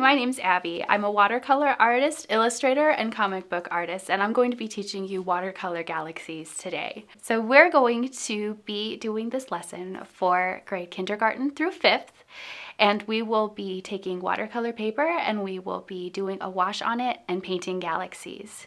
my name's Abby. I'm a watercolor artist, illustrator, and comic book artist, and I'm going to be teaching you Watercolor Galaxies today. So we're going to be doing this lesson for grade kindergarten through 5th, and we will be taking watercolor paper and we will be doing a wash on it and painting galaxies.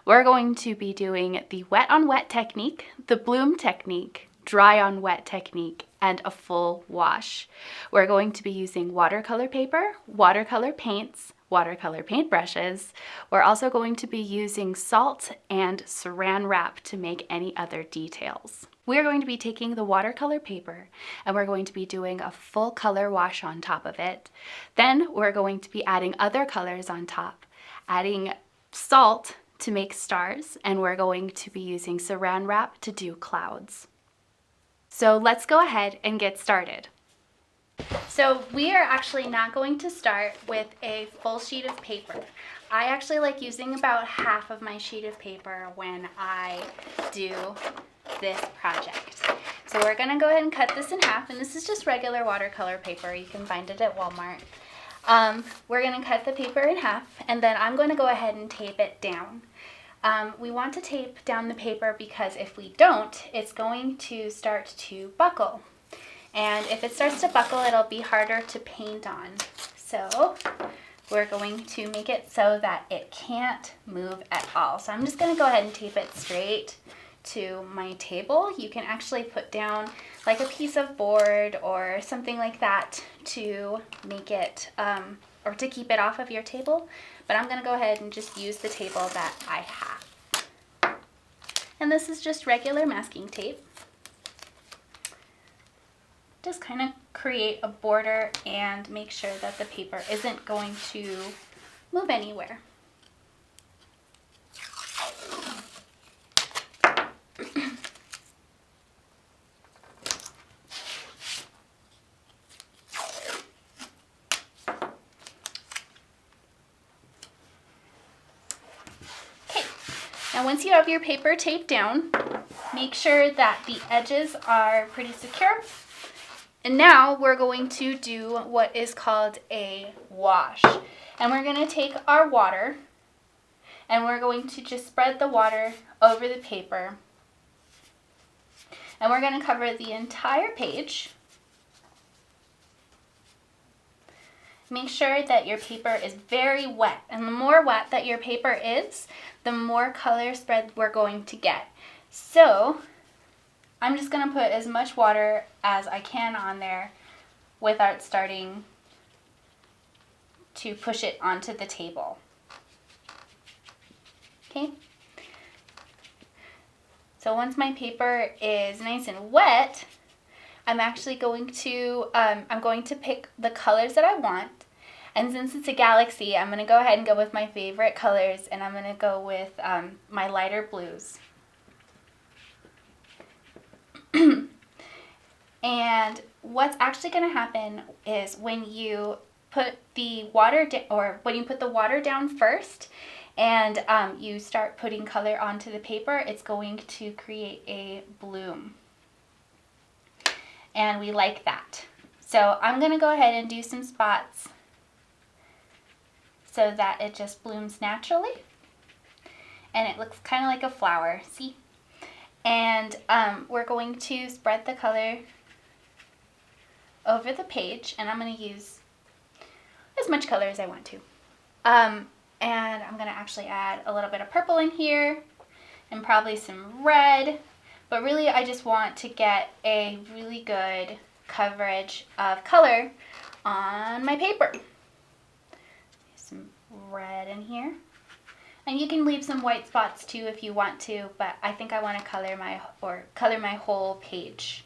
We're going to be doing the wet on wet technique, the bloom technique, dry on wet technique, and a full wash. We're going to be using watercolor paper, watercolor paints, watercolor paintbrushes. We're also going to be using salt and saran wrap to make any other details. We're going to be taking the watercolor paper and we're going to be doing a full color wash on top of it. Then we're going to be adding other colors on top, adding salt to make stars, and we're going to be using saran wrap to do clouds. So let's go ahead and get started. So we are actually not going to start with a full sheet of paper. I actually like using about half of my sheet of paper when I do this project. So we're going to go ahead and cut this in half, and this is just regular watercolor paper. You can find it at Walmart. We're going to cut the paper in half, and then I'm going to go ahead and tape it down. We want to tape down the paper because if we don't, it's going to start to buckle. And if it starts to buckle, it'll be harder to paint on. So we're going to make it so that it can't move at all. So I'm just going to go ahead and tape it straight to my table. You can actually put down like a piece of board or something like that to make it, or to keep it off of your table. But I'm going to go ahead and just use the table that I have. And this is just regular masking tape. Just kind of create a border and make sure that the paper isn't going to move anywhere. Now once you have your paper taped down, make sure that the edges are pretty secure. And now we're going to do what is called a wash. And we're going to take our water and we're going to just spread the water over the paper. And we're going to cover the entire page. Make sure that your paper is very wet, and the more wet that your paper is, the more color spread we're going to get. So I'm just going to put as much water as I can on there without starting to push it onto the table. Okay? So once my paper is nice and wet, I'm actually going to, pick the colors that I want. And since it's a galaxy, I'm going to go ahead and go with my favorite colors, and I'm going to go with my lighter blues. And what's actually going to happen is when you put the water down first, and you start putting color onto the paper, it's going to create a bloom. And we like that. So I'm going to go ahead and do some spots so that it just blooms naturally. And it looks kind of like a flower, see? And we're going to spread the color over the page, and I'm going to use as much color as I want to. And I'm going to actually add a little bit of purple in here and probably some red. But really, I just want to get a really good coverage of color on my paper. Some red in here. And you can leave some white spots too if you want to, but I think I want to color my whole page.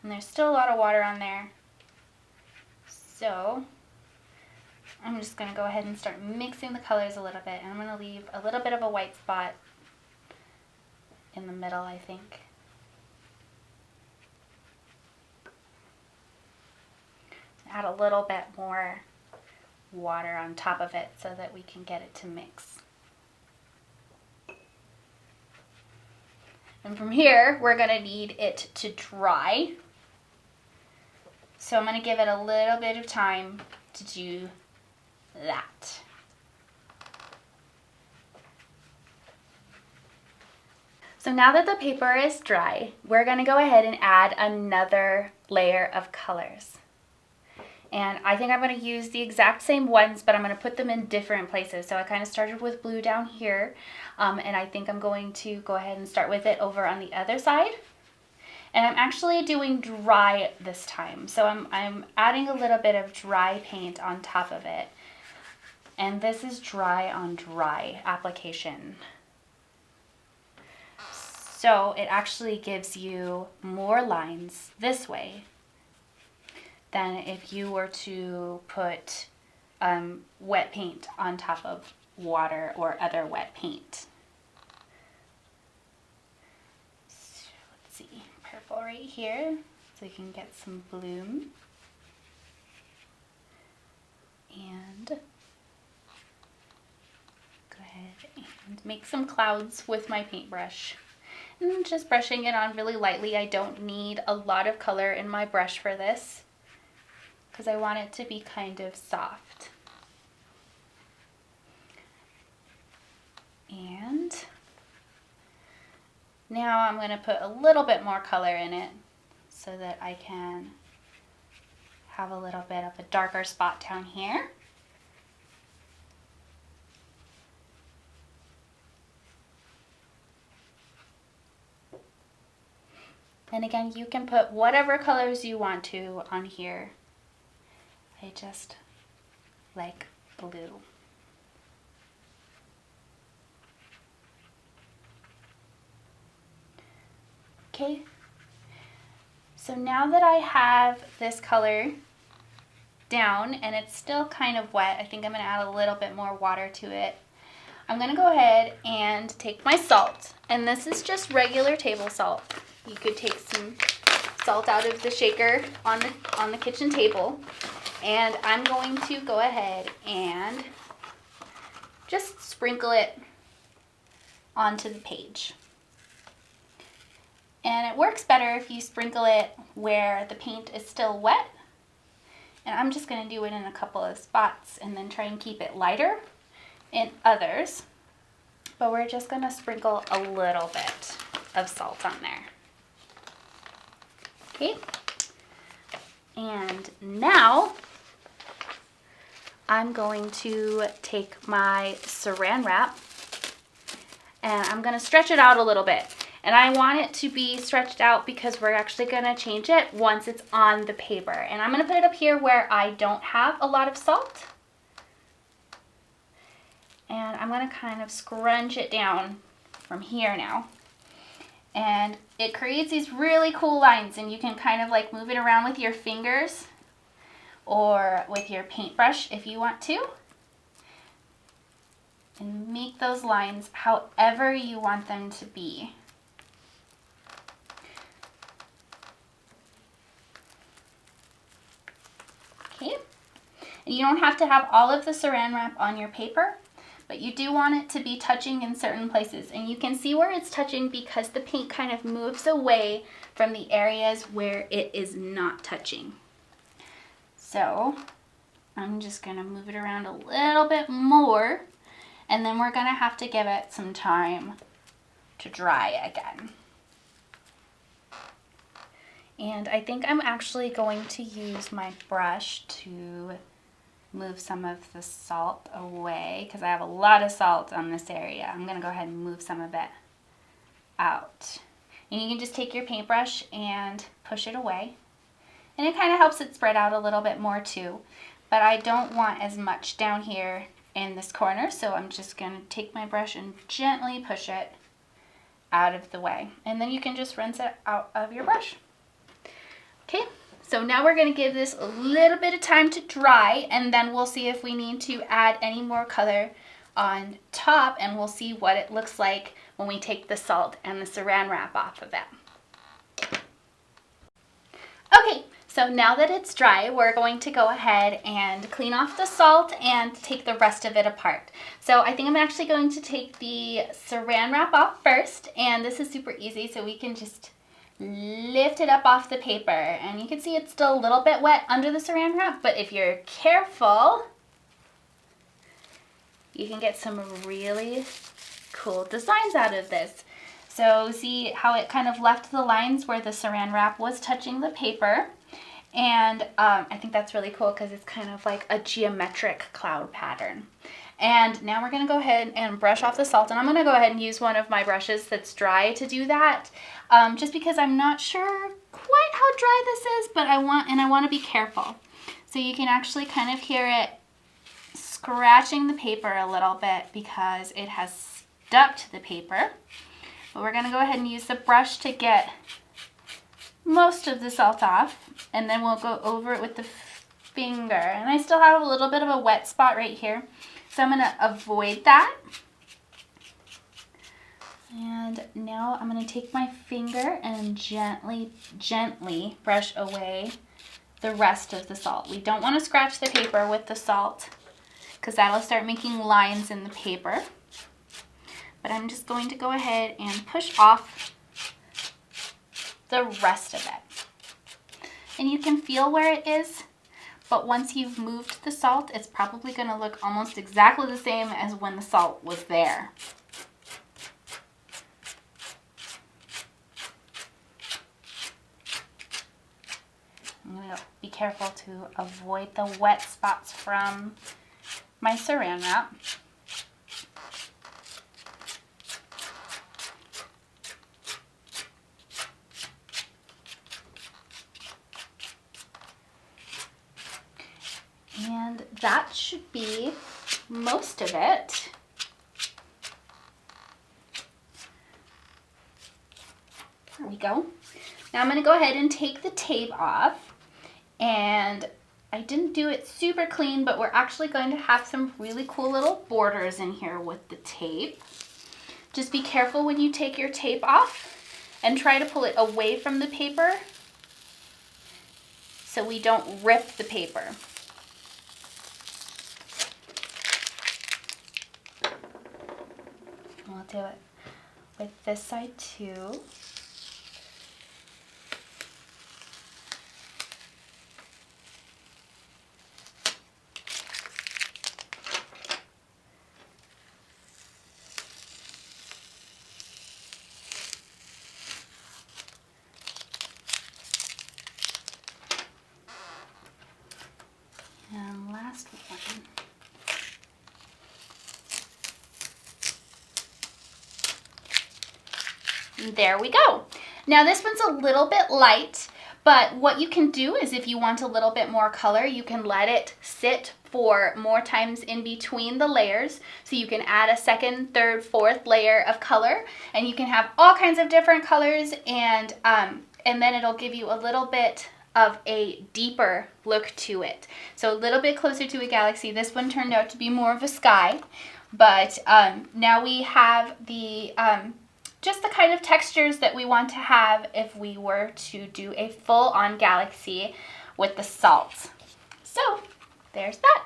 And there's still a lot of water on there. So I'm just going to go ahead and start mixing the colors a little bit, and I'm going to leave a little bit of a white spot in the middle, I think. Add a little bit more water on top of it so that we can get it to mix. And from here, we're going to need it to dry. So I'm going to give it a little bit of time to do that. So now that the paper is dry, we're going to go ahead and add another layer of colors. And I think I'm going to use the exact same ones, but I'm going to put them in different places. So I kind of started with blue down here, and I think I'm going to go ahead and start with it over on the other side. And I'm actually doing dry this time. So I'm adding a little bit of dry paint on top of it. And this is dry on dry application. So it actually gives you more lines this way than if you were to put wet paint on top of water or other wet paint. So let's see, purple right here, so you can get some bloom. And go ahead and make some clouds with my paintbrush. And just brushing it on really lightly. I don't need a lot of color in my brush for this because I want it to be kind of soft. And now I'm going to put a little bit more color in it so that I can have a little bit of a darker spot down here. And again, you can put whatever colors you want to on here. I just like blue. Okay, so now that I have this color down and it's still kind of wet, I think I'm going to add a little bit more water to it. I'm going to go ahead and take my salt, and this is just regular table salt. You could take some salt out of the shaker on the kitchen table, and I'm going to go ahead and just sprinkle it onto the page. And it works better if you sprinkle it where the paint is still wet. And I'm just going to do it in a couple of spots and then try and keep it lighter in others. But we're just going to sprinkle a little bit of salt on there. Okay. And now I'm going to take my saran wrap and I'm going to stretch it out a little bit. And I want it to be stretched out because we're actually going to change it once it's on the paper. And I'm going to put it up here where I don't have a lot of salt. And I'm going to kind of scrunch it down from here now. And it creates these really cool lines, and you can kind of like move it around with your fingers or with your paintbrush if you want to. And make those lines however you want them to be. Okay, and you don't have to have all of the saran wrap on your paper, but you do want it to be touching in certain places. And you can see where it's touching because the paint kind of moves away from the areas where it is not touching. So I'm just going to move it around a little bit more, and then we're going to have to give it some time to dry again. And I think I'm actually going to use my brush to move some of the salt away because I have a lot of salt on this area. I'm going to go ahead and move some of it out. And you can just take your paintbrush and push it away. And it kind of helps it spread out a little bit more too. But I don't want as much down here in this corner, so I'm just going to take my brush and gently push it out of the way. And then you can just rinse it out of your brush. Okay. So now we're going to give this a little bit of time to dry, and then we'll see if we need to add any more color on top, and we'll see what it looks like when we take the salt and the saran wrap off of it. Okay, so now that it's dry, we're going to go ahead and clean off the salt and take the rest of it apart. So I think I'm actually going to take the saran wrap off first, and this is super easy, so we can just lift it up off the paper, and you can see it's still a little bit wet under the saran wrap, but if you're careful, you can get some really cool designs out of this. So see how it kind of left the lines where the saran wrap was touching the paper, and I think that's really cool because it's kind of like a geometric cloud pattern. And now we're going to go ahead and brush off the salt, and I'm going to go ahead and use one of my brushes that's dry to do that, just because I'm not sure quite how dry this is, but I want to be careful. So you can actually kind of hear it scratching the paper a little bit because it has stuck to the paper. But we're going to go ahead and use the brush to get most of the salt off, and then we'll go over it with the finger. And I still have a little bit of a wet spot right here, so I'm going to avoid that. And now I'm going to take my finger and gently brush away the rest of the salt. We don't want to scratch the paper with the salt because that'll start making lines in the paper. But I'm just going to go ahead and push off the rest of it. And you can feel where it is, but once you've moved the salt, it's probably going to look almost exactly the same as when the salt was there. I'm going to be careful to avoid the wet spots from my saran wrap. And that should be most of it. There we go. Now I'm going to go ahead and take the tape off. And I didn't do it super clean, but we're actually going to have some really cool little borders in here with the tape. Just be careful when you take your tape off and try to pull it away from the paper so we don't rip the paper. We'll do it with this side too. And last one. There we go. Now this one's a little bit light, but what you can do is if you want a little bit more color, you can let it sit for more times in between the layers. So you can add a second, third, fourth layer of color, and you can have all kinds of different colors, and then it'll give you a little bit of a deeper look to it. So a little bit closer to a galaxy. This one turned out to be more of a sky, but now we have the just the kind of textures that we want to have if we were to do a full-on galaxy with the salt. So there's that.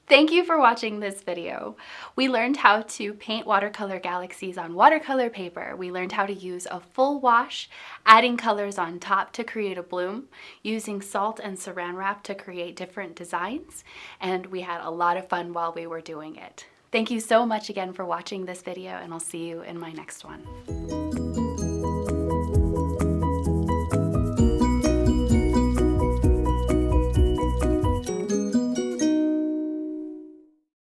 Thank you for watching this video. We learned how to paint watercolor galaxies on watercolor paper. We learned how to use a full wash, adding colors on top to create a bloom, using salt and saran wrap to create different designs, and we had a lot of fun while we were doing it. Thank you so much again for watching this video, and I'll see you in my next one.